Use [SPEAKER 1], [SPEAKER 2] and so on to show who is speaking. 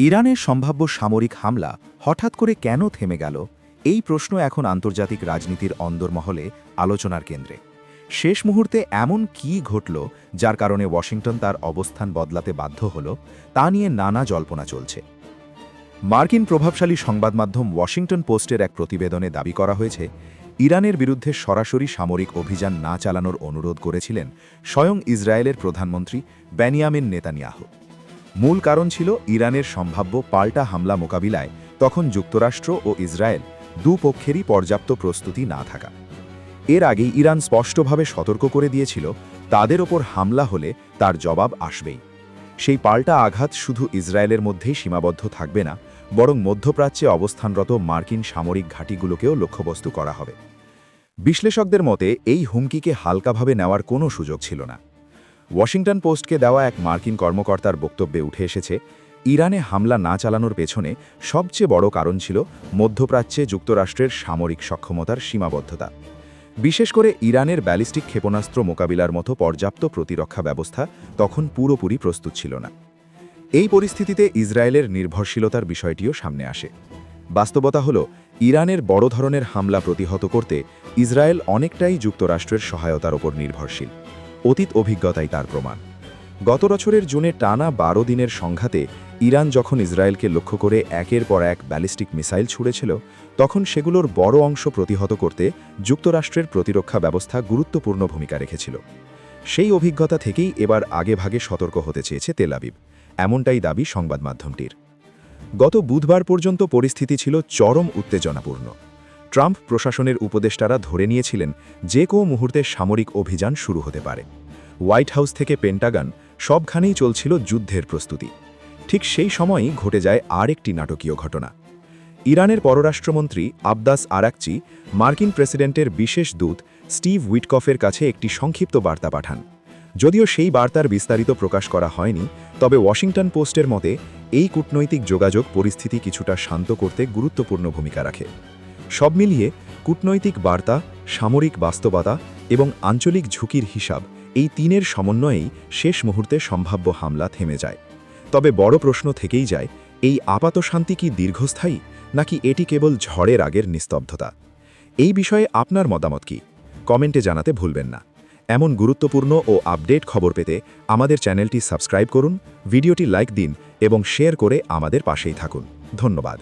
[SPEAKER 1] ইরানের সম্ভাব্য সামরিক হামলা হঠাৎ করে কেন থেমে গেল, এই প্রশ্ন এখন আন্তর্জাতিক রাজনীতির অন্দরমহলে আলোচনার কেন্দ্রে। শেষ মুহূর্তে এমন কী ঘটল যার কারণে ওয়াশিংটন তার অবস্থান বদলাতে বাধ্য হল, তা নিয়ে নানা জল্পনা চলছে। মার্কিন প্রভাবশালী সংবাদ মাধ্যম ওয়াশিংটন পোস্টের এক প্রতিবেদনে দাবি করা হয়েছে, ইরানের বিরুদ্ধে সরাসরি সামরিক অভিযান না চালানোর অনুরোধ করেছিলেন স্বয়ং ইসরায়েলের প্রধানমন্ত্রী বেনিয়ামিন নেতানিয়াহু। মূল কারণ ছিল ইরানের সম্ভাব্য পাল্টা হামলা মোকাবিলায় তখন যুক্তরাষ্ট্র ও ইসরায়েল দুপক্ষেরই পর্যাপ্ত প্রস্তুতি না থাকা। এর আগেই ইরান স্পষ্টভাবে সতর্ক করে দিয়েছিল, তাদের ওপর হামলা হলে তার জবাব আসবেই। সেই পাল্টা আঘাত শুধু ইসরায়েলের মধ্যেই সীমাবদ্ধ থাকবে না, বরং মধ্যপ্রাচ্যে অবস্থানরত মার্কিন সামরিক ঘাঁটিগুলোকেও লক্ষ্যবস্তু করা হবে। বিশ্লেষকদের মতে এই হুমকিকে হালকাভাবে নেওয়ার কোনো সুযোগ ছিল না। ওয়াশিংটন পোস্টকে দেওয়া এক মার্কিন কর্মকর্তার বক্তব্যে উঠে এসেছে, ইরানে হামলা না চালানোর পেছনে সবচেয়ে বড় কারণ ছিল মধ্যপ্রাচ্যে যুক্তরাষ্ট্রের সামরিক সক্ষমতার সীমাবদ্ধতা। বিশেষ করে ইরানের ব্যালিস্টিক ক্ষেপণাস্ত্র মোকাবিলার মতো পর্যাপ্ত প্রতিরক্ষা ব্যবস্থা তখন পুরোপুরি প্রস্তুত ছিল না। এই পরিস্থিতিতে ইসরায়েলের নির্ভরশীলতার বিষয়টিও সামনে আসে। বাস্তবতা হল, ইরানের বড় ধরনের হামলা প্রতিহত করতে ইসরায়েল অনেকটাই যুক্তরাষ্ট্রের সহায়তার ওপর নির্ভরশীল। অতীত অভিজ্ঞতাই তার প্রমাণ। গত বছরের জুনে টানা 12 দিনের সংঘাতে ইরান যখন ইসরায়েলকে লক্ষ্য করে একের পর এক ব্যালিস্টিক মিসাইল ছুড়েছিল, তখন সেগুলোর বড় অংশ প্রতিহত করতে যুক্তরাষ্ট্রের প্রতিরক্ষা ব্যবস্থা গুরুত্বপূর্ণ ভূমিকা রেখেছিল। সেই অভিজ্ঞতা থেকেই এবার আগেভাগে সতর্ক হতে চেয়েছে তেল আবিব, এমনটাই দাবি সংবাদ মাধ্যমটির। গত বুধবার পর্যন্ত পরিস্থিতি ছিল চরম উত্তেজনাপূর্ণ। ট্রাম্প প্রশাসনের উপদেষ্টারা ধরে নিয়েছিলেন যে কোনো মুহূর্তে সামরিক অভিযান শুরু হতে পারে। হোয়াইট হাউস থেকে পেন্টাগন সবখানেই চলছিল যুদ্ধের প্রস্তুতি। ঠিক সেই সময়ই ঘটে যায় আরেকটি নাটকীয় ঘটনা। ইরানের পররাষ্ট্রমন্ত্রী আব্বাস আরাকচি মার্কিন প্রেসিডেন্টের বিশেষ দূত স্টিভ উইটকফের কাছে একটি সংক্ষিপ্ত বার্তা পাঠান। যদিও সেই বার্তার বিস্তারিত প্রকাশ করা হয়নি, তবে ওয়াশিংটন পোস্টের মতে এই কূটনৈতিক যোগাযোগ পরিস্থিতি কিছুটা শান্ত করতে গুরুত্বপূর্ণ ভূমিকা রাখে। সব মিলিয়ে কূটনৈতিক বার্তা, সামরিক বাস্তবতা এবং আঞ্চলিক ঝুঁকির হিসাব, এই তিনের সমন্বয়েই শেষ মুহূর্তে সম্ভাব্য হামলা থেমে যায়। তবে বড় প্রশ্ন থেকেই যায়, এই আপাত শান্তি কি দীর্ঘস্থায়ী, নাকি এটি কেবল ঝড়ের আগের নিস্তব্ধতা? এই বিষয়ে আপনার মতামত কি? কমেন্টে জানাতে ভুলবেন না। এমন গুরুত্বপূর্ণ ও আপডেট খবর পেতে আমাদের চ্যানেলটি সাবস্ক্রাইব করুন, ভিডিওটি লাইক দিন এবং শেয়ার করে আমাদের পাশেই থাকুন। ধন্যবাদ।